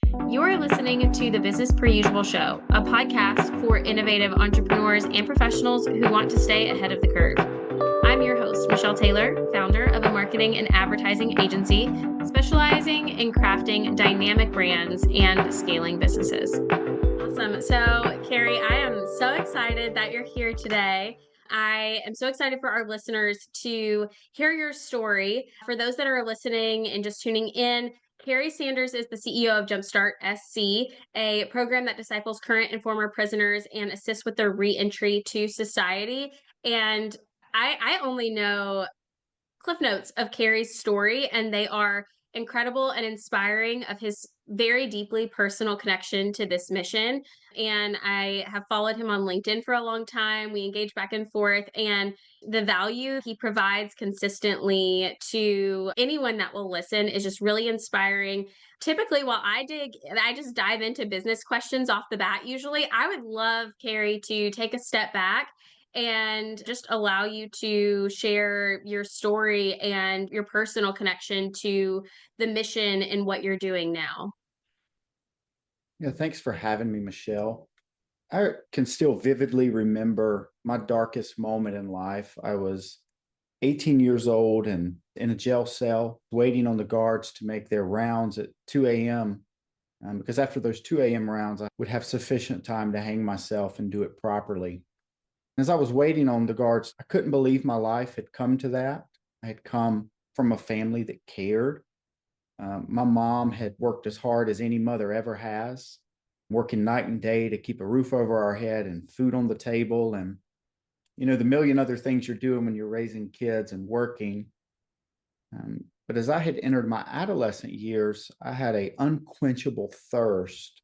You're listening to the Business Per Usual Show, a podcast for innovative entrepreneurs and professionals who want to stay ahead of the curve. I'm your host, Michelle Taylor, founder of a marketing and advertising agency specializing in crafting dynamic brands and scaling businesses. Awesome. So, Cary, I am so excited that you're here today. I am so excited for our listeners to hear your story. For those that are listening and just tuning in, Cary Sanders is the CEO of Jumpstart SC, a program that disciples current and former prisoners and assists with their reentry to society. And I only know cliff notes of Cary's story, and they are incredible and inspiring of his very deeply personal connection to this mission. And I have followed him on LinkedIn for a long time. We engage back and forth, and the value he provides consistently to anyone that will listen is just really inspiring. Typically, while I just dive into business questions off the bat. Usually, I would love Cary to take a step back and just allow you to share your story and your personal connection to the mission and what you're doing now. Yeah, thanks for having me, Michelle. I can still vividly remember my darkest moment in life. I was 18 years old and in a jail cell, waiting on the guards to make their rounds at 2 a.m. Because after those 2 a.m. rounds, I would have sufficient time to hang myself and do it properly. As I was waiting on the guards, I couldn't believe my life had come to that. I had come from a family that cared. My mom had worked as hard as any mother ever has, working night and day to keep a roof over our head and food on the table and, the million other things you're doing when you're raising kids and working. But as I had entered my adolescent years, I had an unquenchable thirst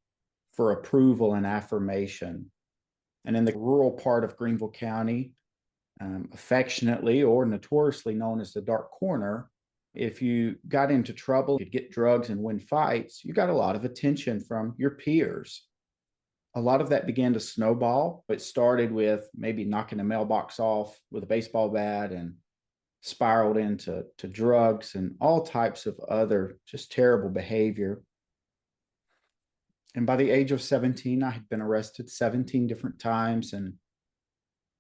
for approval and affirmation. And in the rural part of Greenville County, affectionately or notoriously known as the Dark Corner, if you got into trouble, you'd get drugs and win fights, you got a lot of attention from your peers. A lot of that began to snowball. It started with maybe knocking a mailbox off with a baseball bat and spiraled into drugs and all types of other just terrible behavior. And by the age of 17, I had been arrested 17 different times and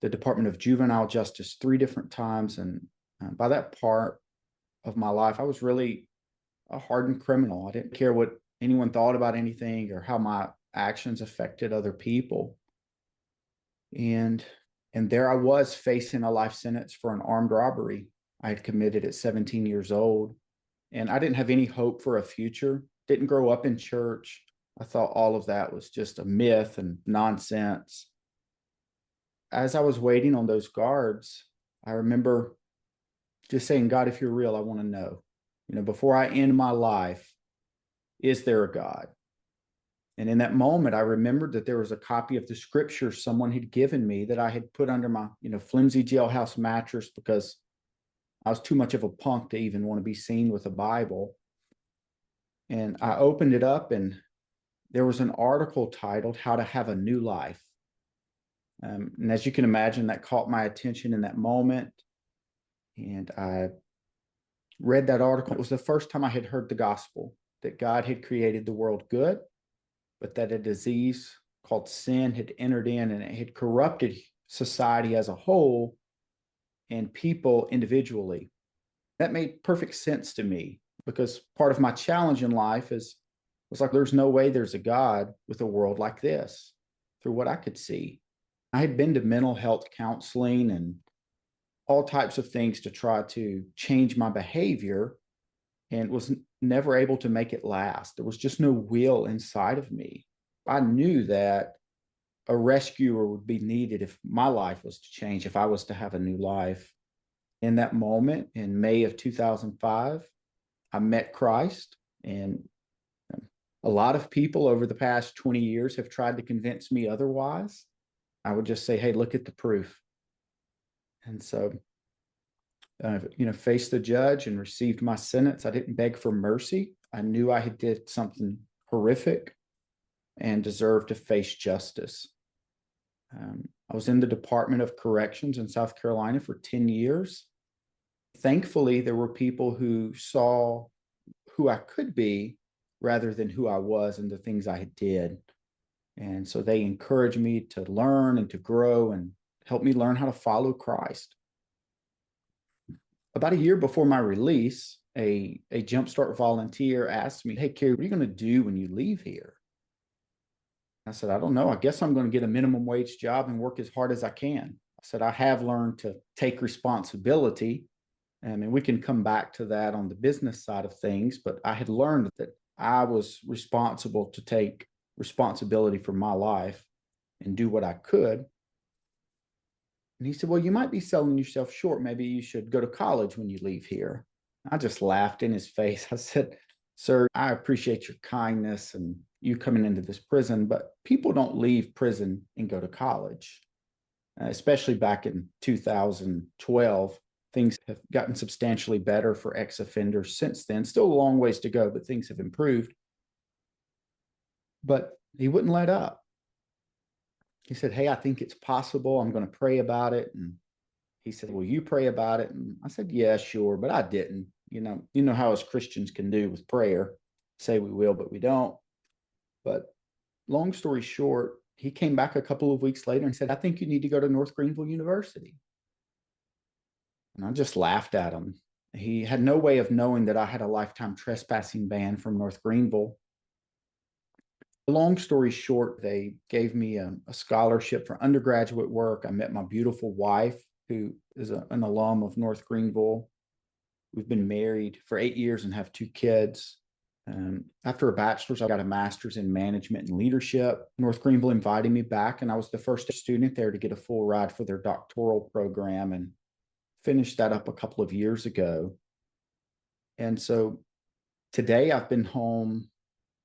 the Department of Juvenile Justice 3 different times. And by that part of my life, I was really a hardened criminal. I didn't care what anyone thought about anything or how my actions affected other people. And there I was facing a life sentence for an armed robbery I had committed at 17 years old. And I didn't have any hope for a future, didn't grow up in church. I thought all of that was just a myth and nonsense. As I was waiting on those guards, I remember just saying, God, if you're real, I want to know, before I end my life, is there a God? And in that moment, I remembered that there was a copy of the scripture someone had given me that I had put under my, flimsy jailhouse mattress because I was too much of a punk to even want to be seen with a Bible. And I opened it up and there was an article titled How to Have a New Life. And as you can imagine, that caught my attention in that moment. And I read that article. It was the first time I had heard the gospel, that God had created the world good, but that a disease called sin had entered in and it had corrupted society as a whole and people individually. That made perfect sense to me because part of my challenge in life was like, there's no way there's a God with a world like this through what I could see. I had been to mental health counseling and all types of things to try to change my behavior and was never able to make it last. There was just no will inside of me. I knew that a rescuer would be needed if my life was to change, if I was to have a new life. In that moment, in May of 2005, I met Christ, and a lot of people over the past 20 years have tried to convince me otherwise. I would just say, hey, look at the proof. And so, faced the judge and received my sentence. I didn't beg for mercy. I knew I had did something horrific and deserved to face justice. I was in the Department of Corrections in South Carolina for 10 years. Thankfully, there were people who saw who I could be rather than who I was and the things I did. And so they encouraged me to learn and to grow and help me learn how to follow Christ. About a year before my release, a Jumpstart volunteer asked me, "Hey, Cary, what are you going to do when you leave here?" I said, "I don't know. I guess I'm going to get a minimum wage job and work as hard as I can." I said, "I have learned to take responsibility. And we can come back to that on the business side of things, but I had learned that I was responsible to take responsibility for my life and do what I could." And he said, "Well, you might be selling yourself short. Maybe you should go to college when you leave here." I just laughed in his face. I said, "Sir, I appreciate your kindness and you coming into this prison, but people don't leave prison and go to college, especially back in 2012. Things have gotten substantially better for ex-offenders since then. Still a long ways to go, but things have improved." But he wouldn't let up. He said, "Hey, I think it's possible. I'm going to pray about it." And he said, "Will you pray about it?" And I said, "Yeah, sure." But I didn't. You know how us Christians can do with prayer. Say we will, but we don't. But long story short, he came back a couple of weeks later and said, "I think you need to go to North Greenville University." And I just laughed at him. He had no way of knowing that I had a lifetime trespassing ban from North Greenville. Long story short, they gave me a scholarship for undergraduate work. I met my beautiful wife, who is an alum of North Greenville. We've been married for 8 years and have 2 kids. After a bachelor's, I got a master's in management and leadership. North Greenville invited me back, and I was the first student there to get a full ride for their doctoral program and finished that up a couple of years ago. And so today I've been home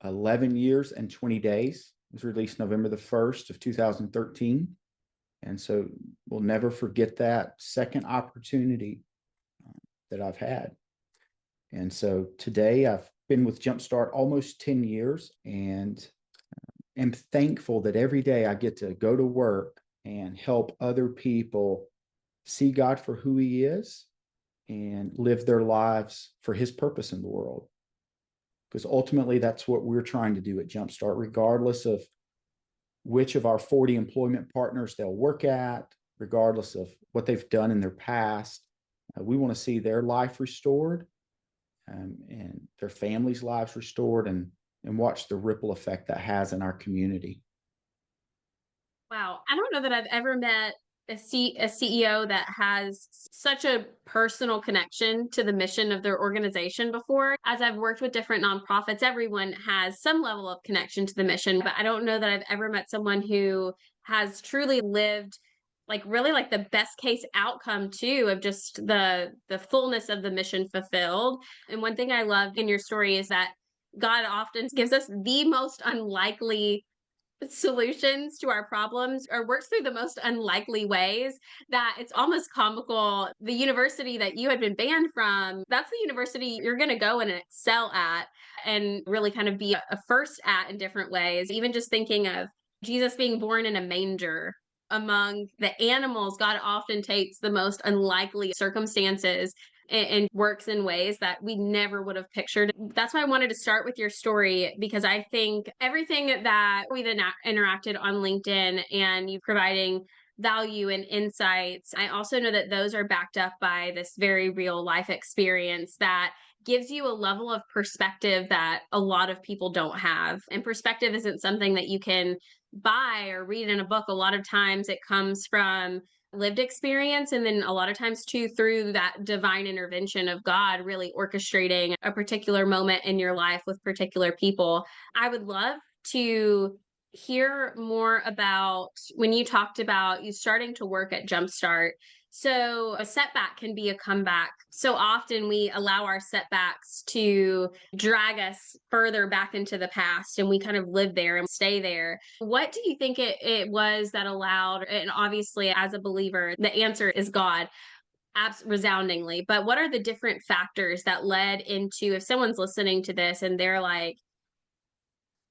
11 years and 20 days. It was released November the 1st of 2013. And so we'll never forget that second opportunity that I've had. And so today I've been with Jumpstart almost 10 years and am thankful that every day I get to go to work and help other people see God for who he is and live their lives for his purpose in the world. Because ultimately, that's what we're trying to do at Jumpstart, regardless of which of our 40 employment partners they'll work at, regardless of what they've done in their past. We want to see their life restored and their families' lives restored and watch the ripple effect that has in our community. Wow. I don't know that I've ever met a CEO that has such a personal connection to the mission of their organization before. As I've worked with different nonprofits, everyone has some level of connection to the mission, but I don't know that I've ever met someone who has truly lived like really like the best case outcome too of just the fullness of the mission fulfilled. And one thing I love in your story is that God often gives us the most unlikely solutions to our problems or works through the most unlikely ways that it's almost comical. The university that you had been banned from, that's the university you're going to go and excel at and really kind of be a first at in different ways. Even just thinking of Jesus being born in a manger among the animals, God often takes the most unlikely circumstances and works in ways that we never would have pictured. That's why I wanted to start with your story, because I think everything that we've interacted on LinkedIn and you providing value and insights, I also know that those are backed up by this very real life experience that gives you a level of perspective that a lot of people don't have. And perspective isn't something that you can buy or read in a book. A lot of times it comes from lived experience, and then a lot of times too through that divine intervention of God really orchestrating a particular moment in your life with particular people. I would love to hear more about when you talked about you starting to work at Jumpstart. So a setback can be a comeback. So often we allow our setbacks to drag us further back into the past and we kind of live there and stay there. What do you think it was that allowed, and obviously as a believer, the answer is God, resoundingly, but what are the different factors that led into, if someone's listening to this and they're like,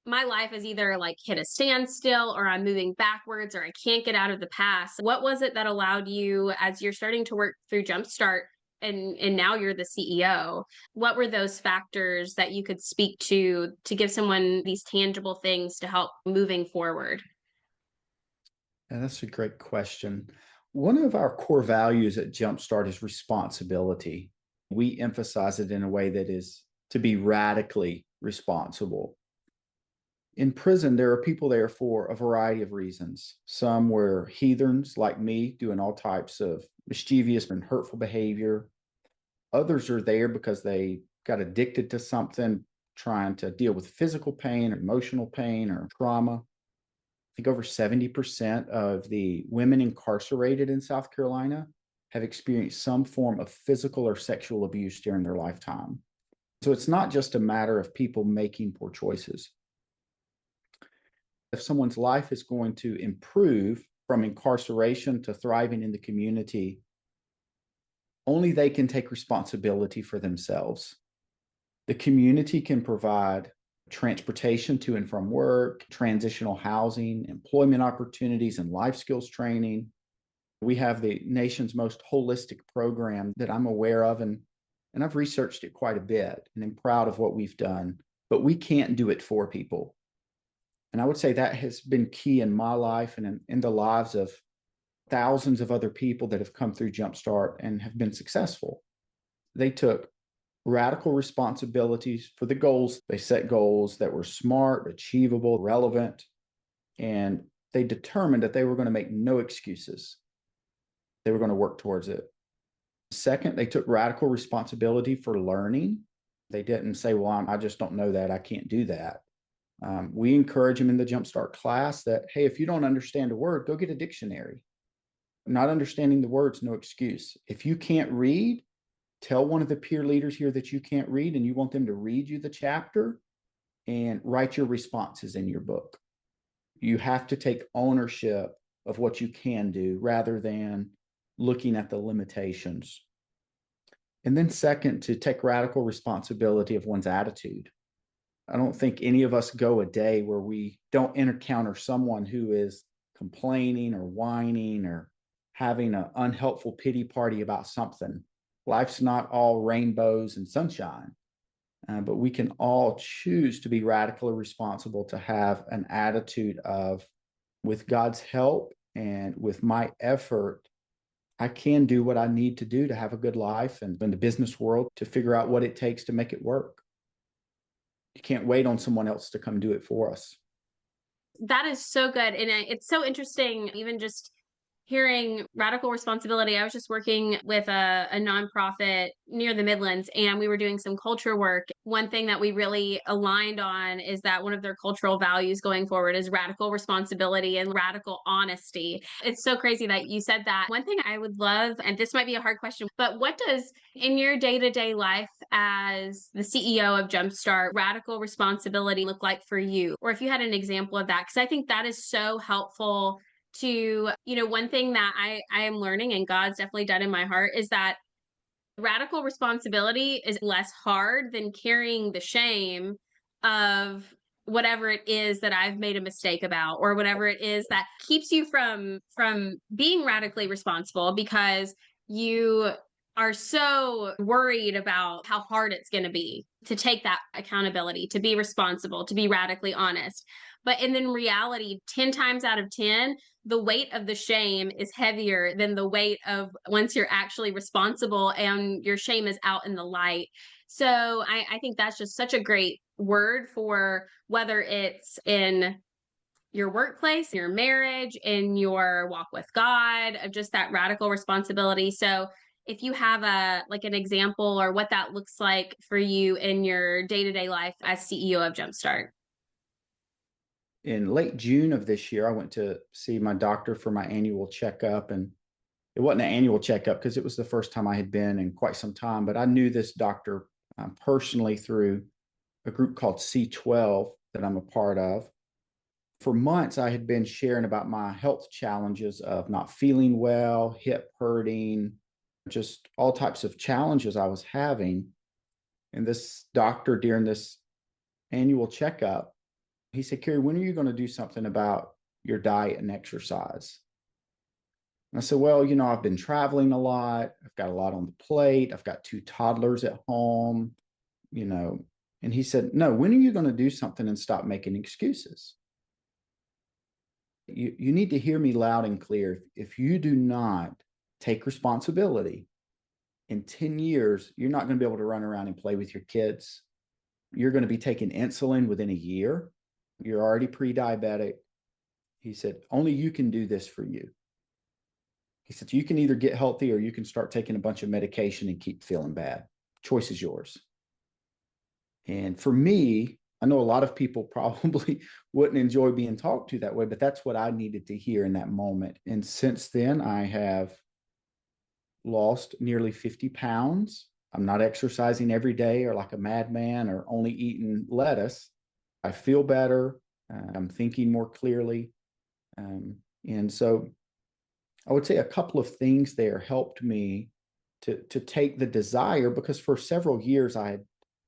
my life is either like hit a standstill or I'm moving backwards or I can't get out of the past. What was it that allowed you, as you're starting to work through Jumpstart, and now you're the CEO. What were those factors that you could speak to give someone these tangible things to help moving forward? And that's a great question. One of our core values at Jumpstart is responsibility. We emphasize it in a way that is to be radically responsible. In prison, there are people there for a variety of reasons. Some were heathens like me, doing all types of mischievous and hurtful behavior. Others are there because they got addicted to something, trying to deal with physical pain or emotional pain or trauma. I think over 70% of the women incarcerated in South Carolina have experienced some form of physical or sexual abuse during their lifetime. So it's not just a matter of people making poor choices. If someone's life is going to improve from incarceration to thriving in the community, only they can take responsibility for themselves. The community can provide transportation to and from work, transitional housing, employment opportunities, and life skills training. We have the nation's most holistic program that I'm aware of, and I've researched it quite a bit, and I'm proud of what we've done, but we can't do it for people. And I would say that has been key in my life and in the lives of thousands of other people that have come through Jumpstart and have been successful. They took radical responsibilities for the goals. They set goals that were smart, achievable, relevant, and they determined that they were going to make no excuses. They were going to work towards it. Second, they took radical responsibility for learning. They didn't say, well, I just don't know that. I can't do that. We encourage them in the Jumpstart class that, hey, if you don't understand a word, go get a dictionary. Not understanding the words, no excuse. If you can't read, tell one of the peer leaders here that you can't read and you want them to read you the chapter and write your responses in your book. You have to take ownership of what you can do rather than looking at the limitations. And then second, to take radical responsibility of one's attitude. I don't think any of us go a day where we don't encounter someone who is complaining or whining or having an unhelpful pity party about something. Life's not all rainbows and sunshine, but we can all choose to be radically responsible, to have an attitude of, with God's help and with my effort, I can do what I need to do to have a good life, and in the business world to figure out what it takes to make it work. You can't wait on someone else to come do it for us. That is so good. And it's so interesting, even just hearing radical responsibility. I was just working with a nonprofit near the Midlands, and we were doing some culture work. One thing that we really aligned on is that one of their cultural values going forward is radical responsibility and radical honesty. It's so crazy that you said that. One thing I would love, and this might be a hard question, but what does in your day-to-day life as the CEO of Jumpstart radical responsibility look like for you? Or if you had an example of that, because I think that is so helpful to, one thing that I am learning, and God's definitely done in my heart, is that radical responsibility is less hard than carrying the shame of whatever it is that I've made a mistake about, or whatever it is that keeps you from being radically responsible, because you are so worried about how hard it's going to be to take that accountability, to be responsible, to be radically honest. But in reality, 10 times out of 10, the weight of the shame is heavier than the weight of once you're actually responsible and your shame is out in the light. So I think that's just such a great word for whether it's in your workplace, your marriage, in your walk with God, of just that radical responsibility. So if you have an example or what that looks like for you in your day-to-day life as CEO of Jumpstart. In late June of this year, I went to see my doctor for my annual checkup, and it wasn't an annual checkup because it was the first time I had been in quite some time, but I knew this doctor personally through a group called C12 that I'm a part of. For months, I had been sharing about my health challenges of not feeling well, hip hurting, just all types of challenges I was having. And this doctor, during this annual checkup, he said, Cary, when are you going to do something about your diet and exercise? And I said, well, I've been traveling a lot. I've got a lot on the plate. I've got 2 toddlers at home, you know. And he said, no, when are you going to do something and stop making excuses? You need to hear me loud and clear. If you do not take responsibility, in 10 years, you're not going to be able to run around and play with your kids. You're going to be taking insulin within a year. You're already pre-diabetic. He said, only you can do this for you. He said, you can either get healthy or you can start taking a bunch of medication and keep feeling bad. Choice is yours. And for me, I know a lot of people probably wouldn't enjoy being talked to that way, but that's what I needed to hear in that moment. And since then, I have lost nearly 50 pounds. I'm not exercising every day or like a madman or only eating lettuce. I feel better. I'm thinking more clearly. And so I would say a couple of things there helped me to take the desire, because for several years I had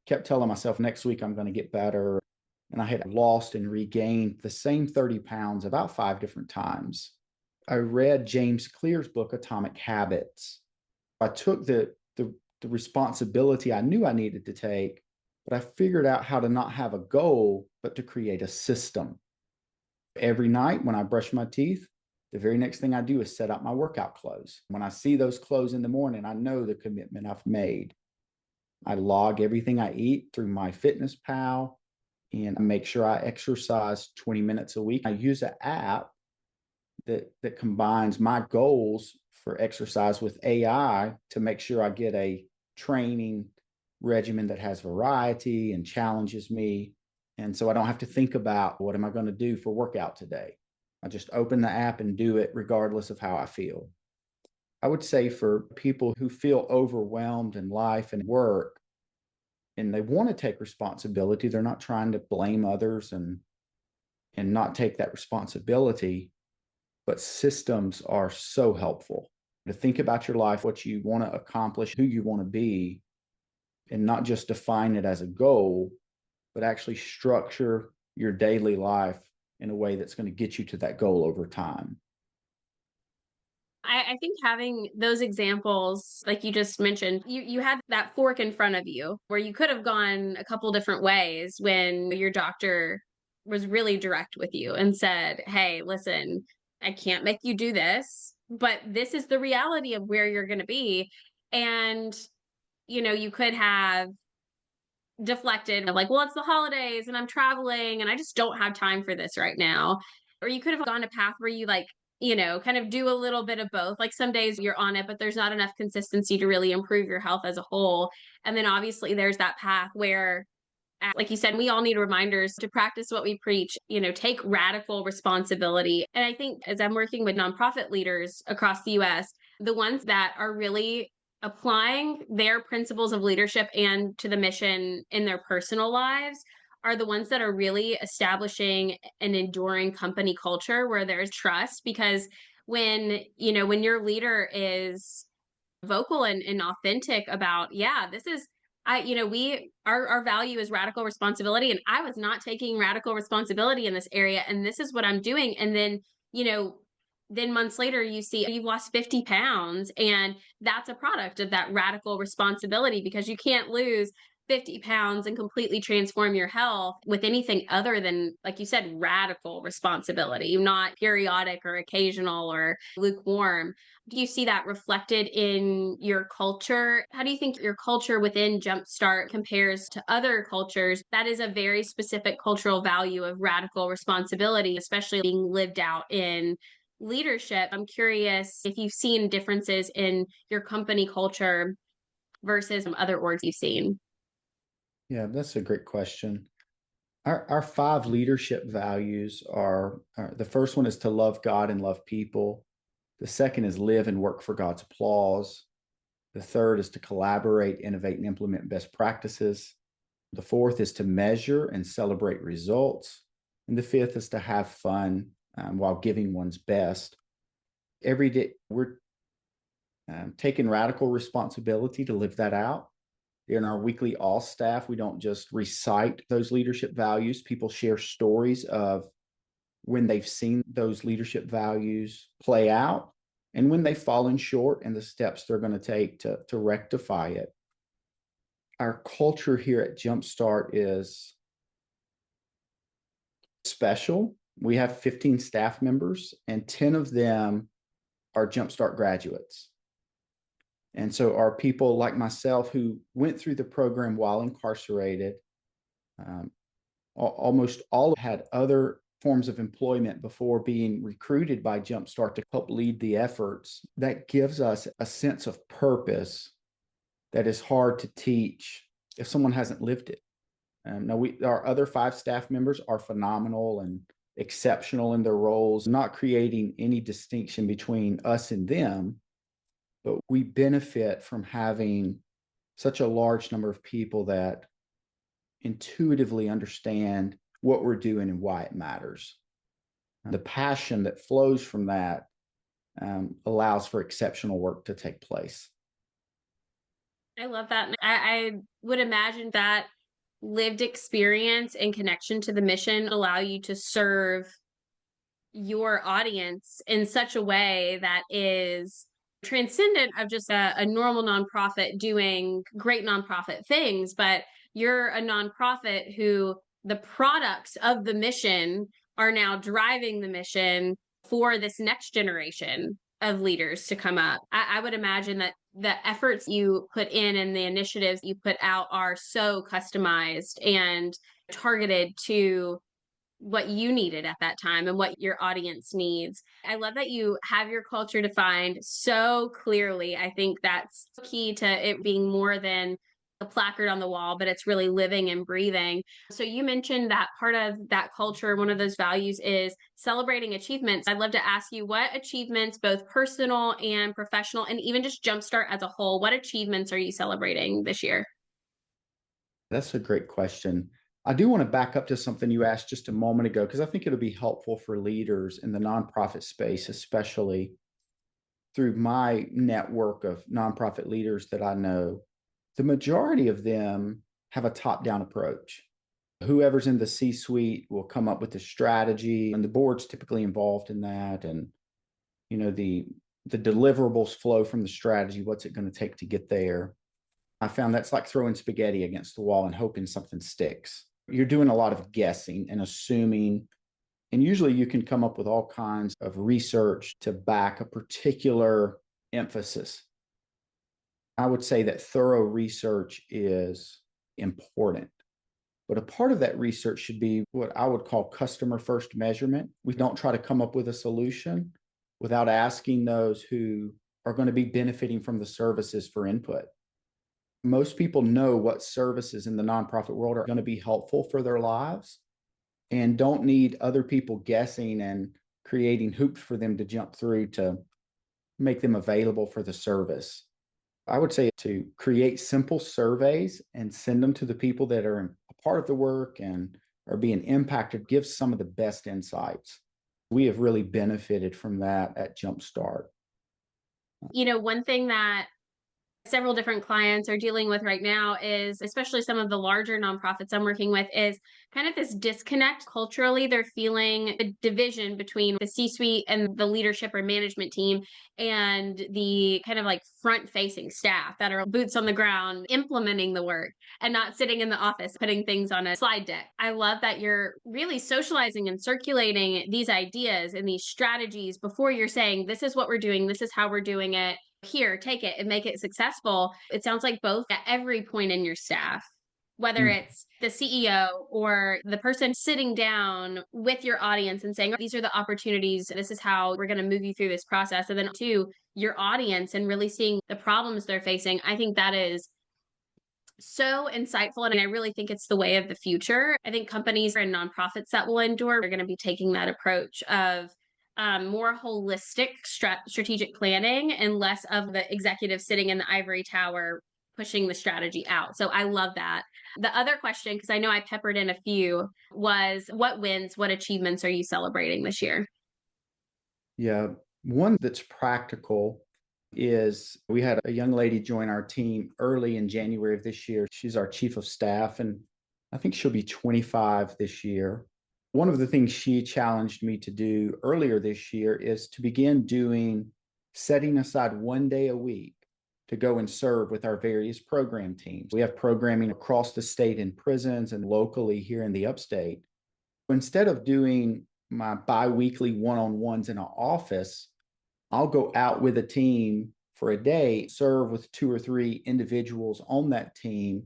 kept telling myself next week I'm going to get better. And I had lost and regained the same 30 pounds about 5 different times. I read James Clear's book, Atomic Habits. I took the responsibility I knew I needed to take, but I figured out how to not have a goal, but to create a system. Every night when I brush my teeth, the very next thing I do is set up my workout clothes. When I see those clothes in the morning, I know the commitment I've made. I log everything I eat through my Fitness Pal, and I make sure I exercise 20 minutes a week. I use an app that combines my goals for exercise with AI to make sure I get a training regimen that has variety and challenges me. And so I don't have to think about what am I going to do for workout today. I just open the app and do it regardless of how I feel. I would say for people who feel overwhelmed in life and work, and they want to take responsibility, they're not trying to blame others and not take that responsibility, but systems are so helpful to think about your life, what you want to accomplish, who you want to be, and not just define it as a goal, but actually structure your daily life in a way that's going to get you to that goal over time. I think having those examples, like you just mentioned, you had that fork in front of you where you could have gone a couple different ways when your doctor was really direct with you and said, hey, listen, I can't make you do this, but this is the reality of where you're going to be. And, you could have deflected, like, well, it's the holidays and I'm traveling and I just don't have time for this right now. Or you could have gone a path where you kind of do a little bit of both. Like some days you're on it, but there's not enough consistency to really improve your health as a whole. And then obviously there's that path where, like you said, we all need reminders to practice what we preach, take radical responsibility. And I think as I'm working with nonprofit leaders across the US, the ones that are really applying their principles of leadership and to the mission in their personal lives are the ones that are really establishing an enduring company culture where there's trust. Because when your leader is vocal and authentic about, yeah, this is our value is radical responsibility, and I was not taking radical responsibility in this area, and this is what I'm doing. And then months later you see you've lost 50 pounds, and that's a product of that radical responsibility, because you can't lose 50 pounds and completely transform your health with anything other than, like you said, radical responsibility, not periodic or occasional or lukewarm. Do you see that reflected in your culture? How do you think your culture within Jumpstart compares to other cultures? That is a very specific cultural value of radical responsibility, especially being lived out in leadership. I'm curious if you've seen differences in your company culture versus other orgs you've seen. Yeah, that's a great question. Our 5 leadership values are the first one is to love God and love people. The second is live and work for God's applause. The third is to collaborate, innovate, and implement best practices. The fourth is to measure and celebrate results. And the fifth is to have fun while giving one's best. Every day, we're taking radical responsibility to live that out. In our weekly all staff, we don't just recite those leadership values. People share stories of when they've seen those leadership values play out and when they've fallen short and the steps they're going to take to rectify it. Our culture here at Jumpstart is special. We have 15 staff members, and 10 of them are Jumpstart graduates. And so are people like myself who went through the program while incarcerated. Almost all had other forms of employment before being recruited by Jumpstart to help lead the efforts. That gives us a sense of purpose that is hard to teach if someone hasn't lived it. Now, our other 5 staff members are phenomenal and exceptional in their roles, not creating any distinction between us and them, but we benefit from having such a large number of people that intuitively understand what we're doing and why it matters. The passion that flows from that allows for exceptional work to take place. I love that. I would imagine that lived experience and connection to the mission allow you to serve your audience in such a way that is transcendent of just a normal nonprofit doing great nonprofit things, but you're a nonprofit who the products of the mission are now driving the mission for this next generation of leaders to come up. I would imagine that the efforts you put in and the initiatives you put out are so customized and targeted to what you needed at that time and what your audience needs. I love that you have your culture defined so clearly. I think that's key to it being more than a placard on the wall, but it's really living and breathing. So you mentioned that part of that culture, one of those values is celebrating achievements. I'd love to ask you what achievements, both personal and professional, and even just Jumpstart as a whole, what achievements are you celebrating this year? That's a great question. I do want to back up to something you asked just a moment ago, because I think it'll be helpful for leaders in the nonprofit space, especially through my network of nonprofit leaders that I know. The majority of them have a top-down approach. Whoever's in the C-suite will come up with a strategy, and the board's typically involved in that. And, the deliverables flow from the strategy. What's it going to take to get there? I found that's like throwing spaghetti against the wall and hoping something sticks. You're doing a lot of guessing and assuming, and usually you can come up with all kinds of research to back a particular emphasis. I would say that thorough research is important, but a part of that research should be what I would call customer first measurement. We don't try to come up with a solution without asking those who are going to be benefiting from the services for input. Most people know what services in the nonprofit world are going to be helpful for their lives and don't need other people guessing and creating hoops for them to jump through to make them available for the service. I would say to create simple surveys and send them to the people that are a part of the work and are being impacted gives some of the best insights. We have really benefited from that at Jumpstart. One thing that several different clients are dealing with right now is, especially some of the larger nonprofits I'm working with, is kind of this disconnect culturally. They're feeling a division between the C-suite and the leadership or management team and the kind of like front-facing staff that are boots on the ground implementing the work and not sitting in the office putting things on a slide deck. I love that you're really socializing and circulating these ideas and these strategies before you're saying, this is what we're doing, this is how we're doing it. Here, take it and make it successful. It sounds like both at every point in your staff, whether it's the CEO or the person sitting down with your audience and saying, these are the opportunities, this is how we're going to move you through this process. And then to your audience and really seeing the problems they're facing. I think that is so insightful. And I really think it's the way of the future. I think companies and nonprofits that will endure are going to be taking that approach of more holistic strategic planning and less of the executive sitting in the ivory tower pushing the strategy out. So I love that. The other question, because I know I peppered in a few, was what wins, what achievements are you celebrating this year? Yeah, one that's practical is we had a young lady join our team early in January of this year. She's our chief of staff, and I think she'll be 25 this year. One of the things she challenged me to do earlier this year is to begin doing setting aside 1 day a week to go and serve with our various program teams. We have programming across the state in prisons and locally here in the upstate. Instead of doing my biweekly one-on-ones in an office, I'll go out with a team for a day, serve with 2 or 3 individuals on that team,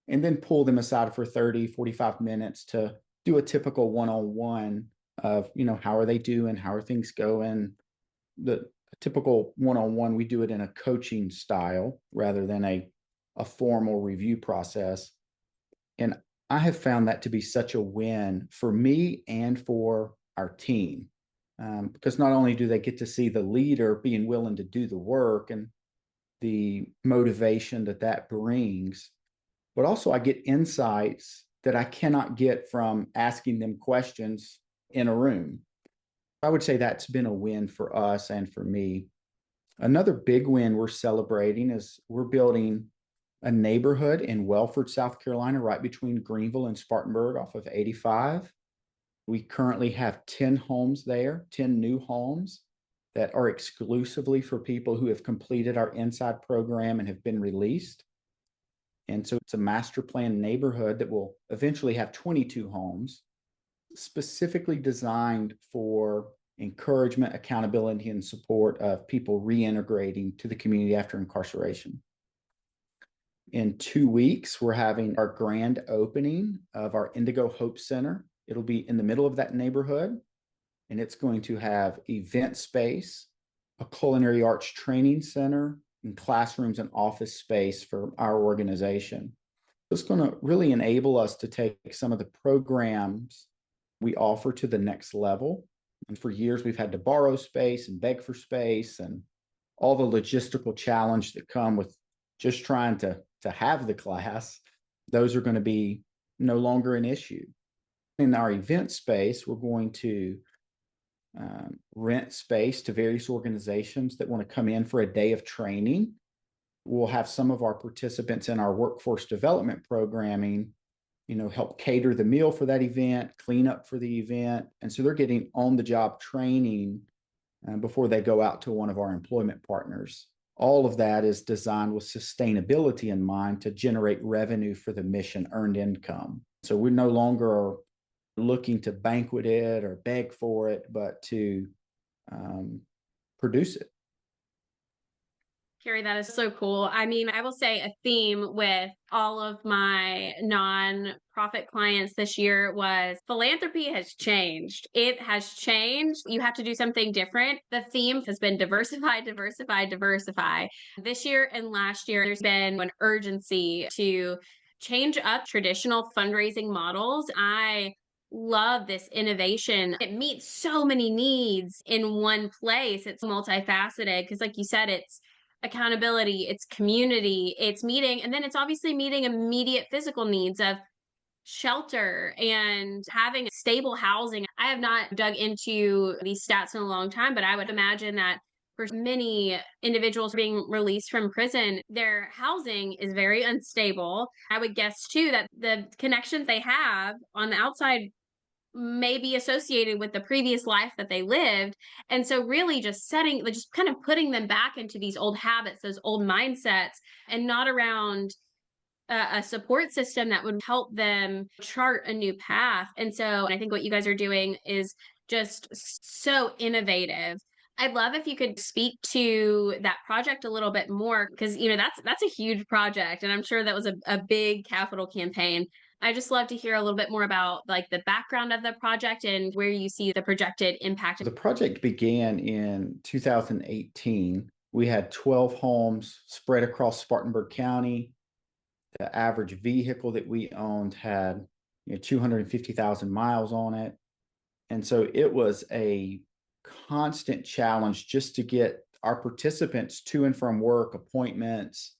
and then pull them aside for 30, 45 minutes to do a typical one-on-one of, how are they doing? How are things going? The typical one-on-one, we do it in a coaching style rather than a formal review process. And I have found that to be such a win for me and for our team. Because not only do they get to see the leader being willing to do the work and the motivation that brings, but also I get insights that I cannot get from asking them questions in a room. I would say that's been a win for us and for me. Another big win we're celebrating is we're building a neighborhood in Welford, South Carolina, right between Greenville and Spartanburg off of 85. We currently have 10 homes there, 10 new homes that are exclusively for people who have completed our inside program and have been released. And so it's a master plan neighborhood that will eventually have 22 homes specifically designed for encouragement, accountability, and support of people reintegrating to the community after incarceration. In 2 weeks, we're having our grand opening of our Indigo Hope Center. It'll be in the middle of that neighborhood, and it's going to have event space, a culinary arts training center, and classrooms and office space for our organization. It's going to really enable us to take some of the programs we offer to the next level. And for years, we've had to borrow space and beg for space and all the logistical challenge that come with just trying to have the class. Those are going to be no longer an issue. In our event space, we're going to rent space to various organizations that want to come in for a day of training. We'll have some of our participants in our workforce development programming, help cater the meal for that event, clean up for the event. And so they're getting on-the-job training before they go out to one of our employment partners. All of that is designed with sustainability in mind to generate revenue for the mission, earned income. So we no longer are looking to banquet it or beg for it, but to produce it. Cary, that is so cool. I mean, I will say a theme with all of my nonprofit clients this year was philanthropy has changed. It has changed. You have to do something different. The theme has been diversify, diversify, diversify. This year and last year, there's been an urgency to change up traditional fundraising models. I love this innovation. It meets so many needs in one place. It's multifaceted because, like you said, it's accountability, it's community, it's meeting, and then it's obviously meeting immediate physical needs of shelter and having stable housing. I have not dug into these stats in a long time, but I would imagine that for many individuals being released from prison, their housing is very unstable. I would guess too that the connections they have on the outside may be associated with the previous life that they lived. And so really just kind of putting them back into these old habits, those old mindsets, and not around a support system that would help them chart a new path. And so I think what you guys are doing is just so innovative. I'd love if you could speak to that project a little bit more, because that's a huge project, and I'm sure that was a big capital campaign. I just love to hear a little bit more about like the background of the project and where you see the projected impact. The project began in 2018. We had 12 homes spread across Spartanburg County. The average vehicle that we owned had 250,000 miles on it. And so it was a constant challenge just to get our participants to and from work, appointments,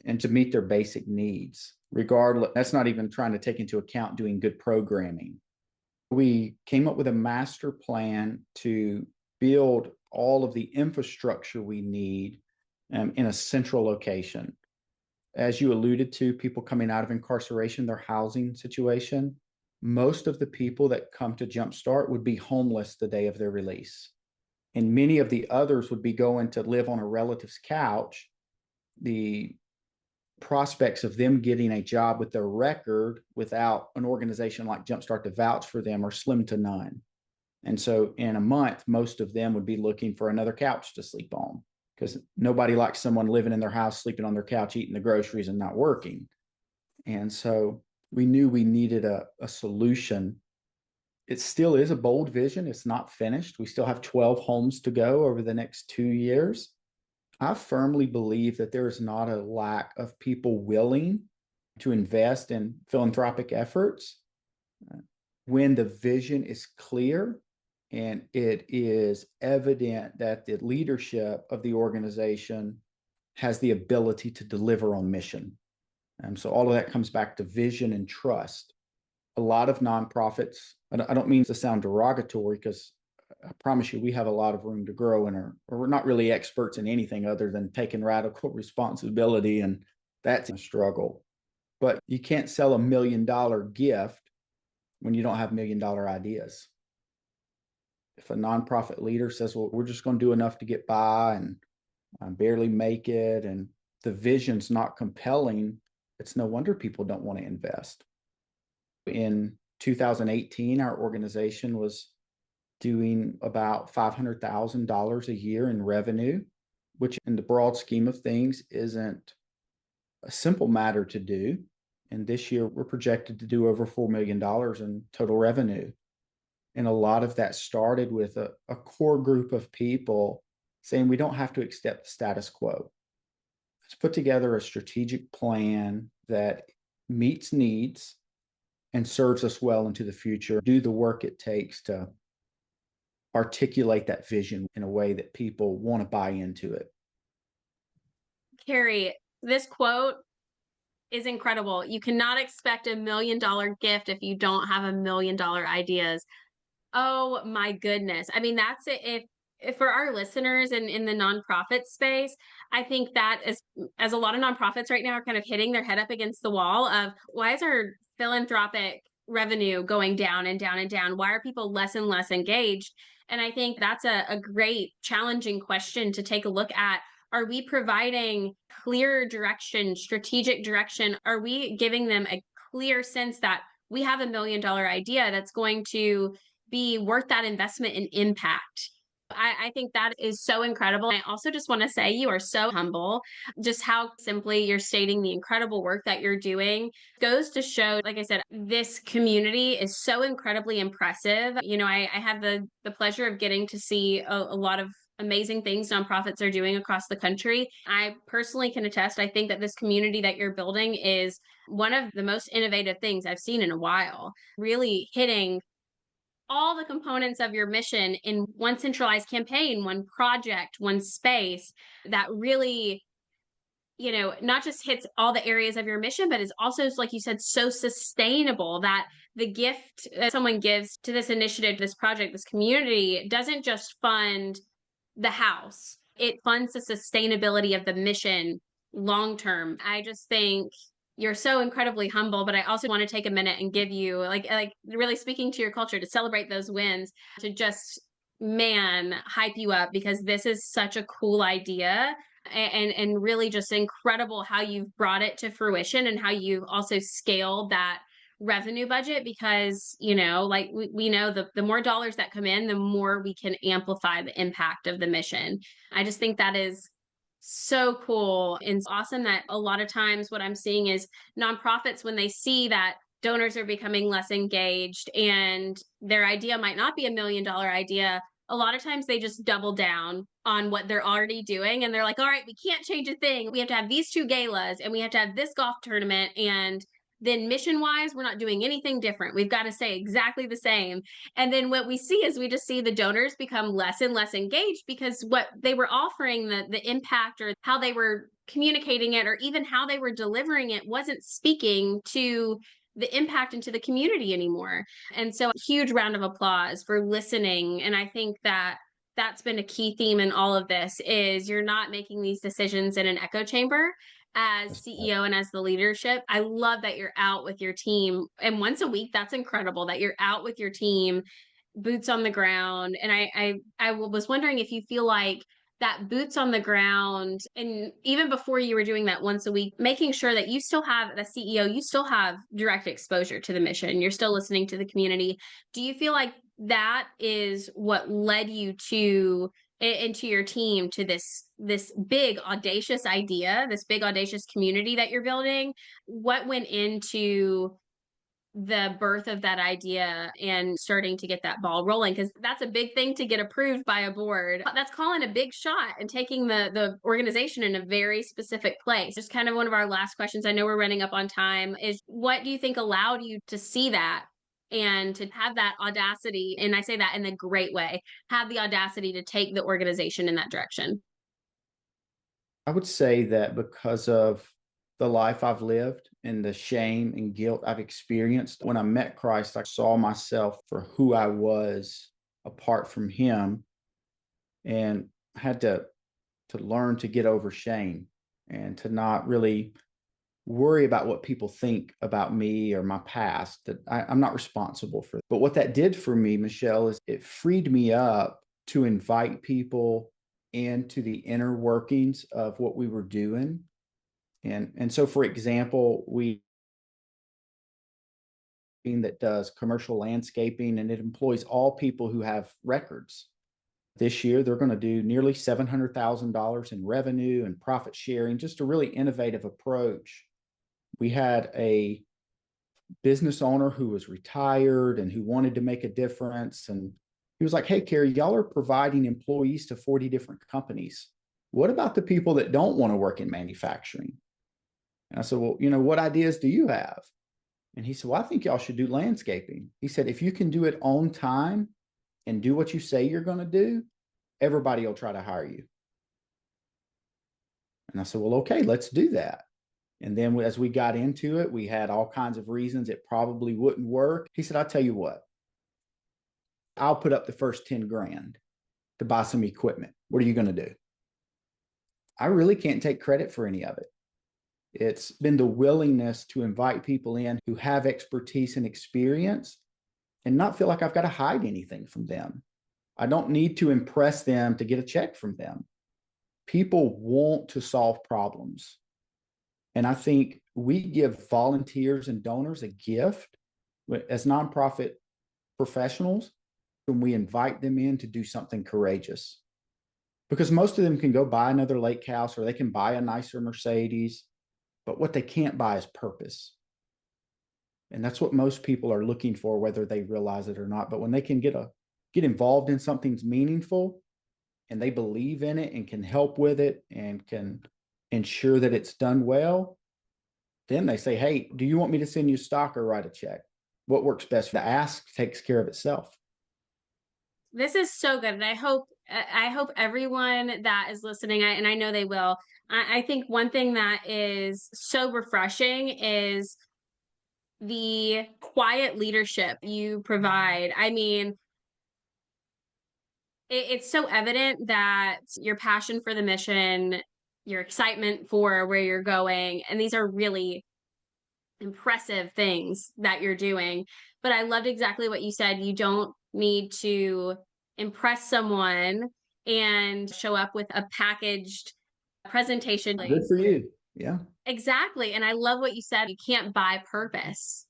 and to meet their basic needs. Regardless, that's not even trying to take into account doing good programming. We came up with a master plan to build all of the infrastructure we need in a central location. As you alluded to, people coming out of incarceration, their housing situation, most of the people that come to Jumpstart would be homeless the day of their release. and many of the others would be going to live on a relative's couch. The prospects of them getting a job with their record without an organization like Jumpstart to vouch for them are slim to none. And so in a month, most of them would be looking for another couch to sleep on, because nobody likes someone living in their house, sleeping on their couch, eating the groceries and not working. And so we knew we needed a solution. It still is a bold vision. It's not finished. We still have 12 homes to go over the next 2 years. I firmly believe that there is not a lack of people willing to invest in philanthropic efforts when the vision is clear and it is evident that the leadership of the organization has the ability to deliver on mission. And so all of that comes back to vision and trust. A lot of nonprofits, I don't mean to sound derogatory, because I promise you we have a lot of room to grow, and we're not really experts in anything other than taking radical responsibility, and that's a struggle. But you can't sell $1 million gift when you don't have $1 million ideas. If a nonprofit leader says, well, we're just going to do enough to get by and barely make it, and the vision's not compelling, it's no wonder people don't want to invest. In 2018, our organization was doing about $500,000 a year in revenue, which in the broad scheme of things isn't a simple matter to do. And this year we're projected to do over $4 million in total revenue. And a lot of that started with a core group of people saying we don't have to accept the status quo. Let's put together a strategic plan that meets needs and serves us well into the future. Do the work it takes to articulate that vision in a way that people want to buy into it. Cary, this quote is incredible. You cannot expect $1 million gift if you don't have $1 million ideas. Oh my goodness. I mean, that's it. If for our listeners in the nonprofit space, I think that is, as a lot of nonprofits right now are kind of hitting their head up against the wall of, why is our philanthropic revenue going down and down and down? Why are people less and less engaged? And I think that's a great challenging question to take a look at. Are we providing clear direction, strategic direction? Are we giving them a clear sense that we have $1 million idea that's going to be worth that investment in impact? I think that is so incredible. I also just want to say you are so humble. Just how simply you're stating the incredible work that you're doing goes to show, like I said, this community is so incredibly impressive. You know, I have the pleasure of getting to see a lot of amazing things nonprofits are doing across the country. I personally can attest, I think that this community that you're building is one of the most innovative things I've seen in a while, really hitting all the components of your mission in one centralized campaign, one project, one space that really, you know, not just hits all the areas of your mission, but is also, like you said, so sustainable that the gift that someone gives to this initiative, this project, this community doesn't just fund the house. It funds the sustainability of the mission long term. I just think you're so incredibly humble, but I also want to take a minute and give you like really speaking to your culture, to celebrate those wins, to just hype you up, because this is such a cool idea, and really just incredible how you've brought it to fruition and how you've also scaled that revenue budget, because you know, like we know the more dollars that come in, the more we can amplify the impact of the mission. I just think that is so cool. And it's awesome that a lot of times what I'm seeing is nonprofits, when they see that donors are becoming less engaged and their idea might not be $1 million idea, a lot of times they just double down on what they're already doing. And they're like, all right, we can't change a thing. We have to have these 2 galas and we have to have this golf tournament. And then mission wise, we're not doing anything different. We've got to stay exactly the same. And then what we see is we just see the donors become less and less engaged, because what they were offering, the impact or how they were communicating it, or even how they were delivering it, wasn't speaking to the impact into the community anymore. And so a huge round of applause for listening. And I think that that's been a key theme in all of this, is you're not making these decisions in an echo chamber as CEO and as the leadership. I love that you're out with your team, and once a week, that's incredible that you're out with your team boots on the ground. And I was wondering if you feel like that boots on the ground, and even before you were doing that once a week, making sure that you still have the CEO, you still have direct exposure to the mission, you're still listening to the community. Do you feel like that is what led you to into your team to this big audacious idea, this big audacious community that you're building? What went into the birth of that idea and starting to get that ball rolling? Because that's a big thing to get approved by a board. That's calling a big shot and taking the organization in a very specific place. Just kind of one of our last questions, I know we're running up on time, is what do you think allowed you to see that and to have that audacity, and I say that in a great way, have the audacity to take the organization in that direction? I would say that because of the life I've lived and the shame and guilt I've experienced, when I met Christ, I saw myself for who I was apart from Him, and had to learn to get over shame and to not really worry about what people think about me or my past, that I'm not responsible for. But what that did for me, Michelle, is it freed me up to invite people into the inner workings of what we were doing. And so, for example, we that does commercial landscaping, and it employs all people who have records. This year, they're going to do nearly $700,000 in revenue and profit sharing, just a really innovative approach. We had a business owner who was retired and who wanted to make a difference. And he was like, "Hey, Cary, y'all are providing employees to 40 different companies. What about the people that don't want to work in manufacturing?" And I said, "Well, what ideas do you have?" And he said, "Well, I think y'all should do landscaping." He said, "If you can do it on time and do what you say you're going to do, everybody will try to hire you." And I said, "Well, okay, let's do that." And then as we got into it, we had all kinds of reasons it probably wouldn't work. He said, "I'll tell you what, I'll put up the first 10 grand to buy some equipment. What are you going to do?" I really can't take credit for any of it. It's been the willingness to invite people in who have expertise and experience and not feel like I've got to hide anything from them. I don't need to impress them to get a check from them. People want to solve problems. And I think we give volunteers and donors a gift as nonprofit professionals when we invite them in to do something courageous. Because most of them can go buy another lake house or they can buy a nicer Mercedes, but what they can't buy is purpose. And that's what most people are looking for, whether they realize it or not. But when they can get involved in something's meaningful and they believe in it and can help with it and can ensure that it's done well, then they say, "Hey, do you want me to send you stock or write a check?" What works best? The ask takes care of itself. This is so good. And I hope everyone that is listening, and I know they will, I think one thing that is so refreshing is the quiet leadership you provide. I mean, it's so evident that your passion for the mission, your excitement for where you're going, and these are really impressive things that you're doing. But I loved exactly what you said. You don't need to impress someone and show up with a packaged presentation. Good for you. Yeah. Exactly. And I love what you said. You can't buy purpose.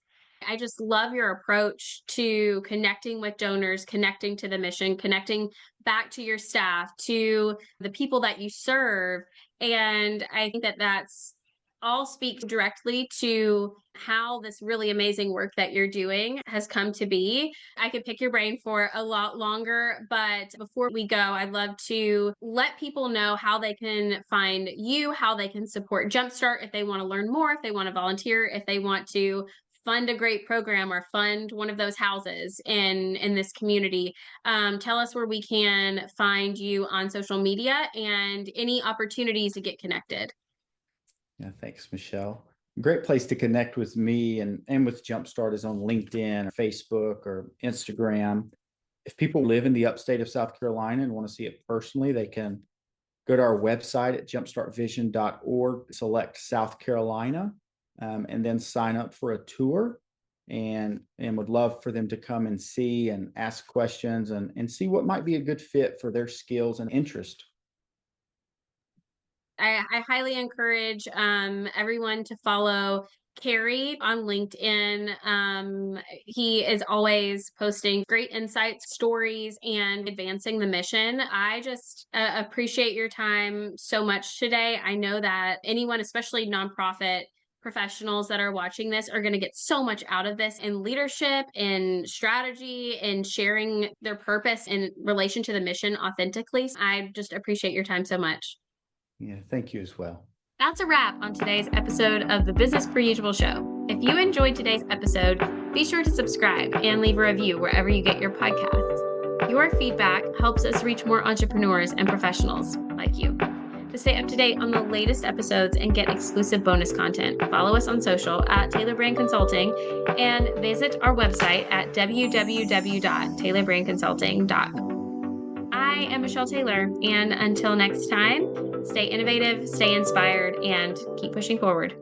I just love your approach to connecting with donors, connecting to the mission, connecting back to your staff, to the people that you serve. And I think that that's all speaks directly to how this really amazing work that you're doing has come to be. I could pick your brain for a lot longer, but before we go, I'd love to let people know how they can find you, how they can support Jumpstart if they want to learn more, if they want to volunteer, if they want to fund a great program or fund one of those houses in this community. Tell us where we can find you on social media and any opportunities to get connected. Yeah. Thanks, Michelle. Great place to connect with me and with Jumpstart is on LinkedIn or Facebook or Instagram. If people live in the upstate of South Carolina and want to see it personally, they can go to our website at jumpstartvision.org, select South Carolina, and then sign up for a tour. and would love for them to come and see and ask questions and see what might be a good fit for their skills and interest. I highly encourage everyone to follow Cary on LinkedIn. He is always posting great insights, stories, and advancing the mission. I just appreciate your time so much today. I know that anyone, especially nonprofit professionals that are watching this, are going to get so much out of this in leadership, in strategy, in sharing their purpose in relation to the mission authentically. I just appreciate your time so much. Yeah, thank you as well. That's a wrap on today's episode of the Business Per Usual Show. If you enjoyed today's episode, be sure to subscribe and leave a review wherever you get your podcasts. Your feedback helps us reach more entrepreneurs and professionals like you. To stay up to date on the latest episodes and get exclusive bonus content, follow us on social at Taylor Brand Consulting and visit our website at www.taylorbrandconsulting.com. I am Michelle Taylor, and until next time, stay innovative, stay inspired, and keep pushing forward.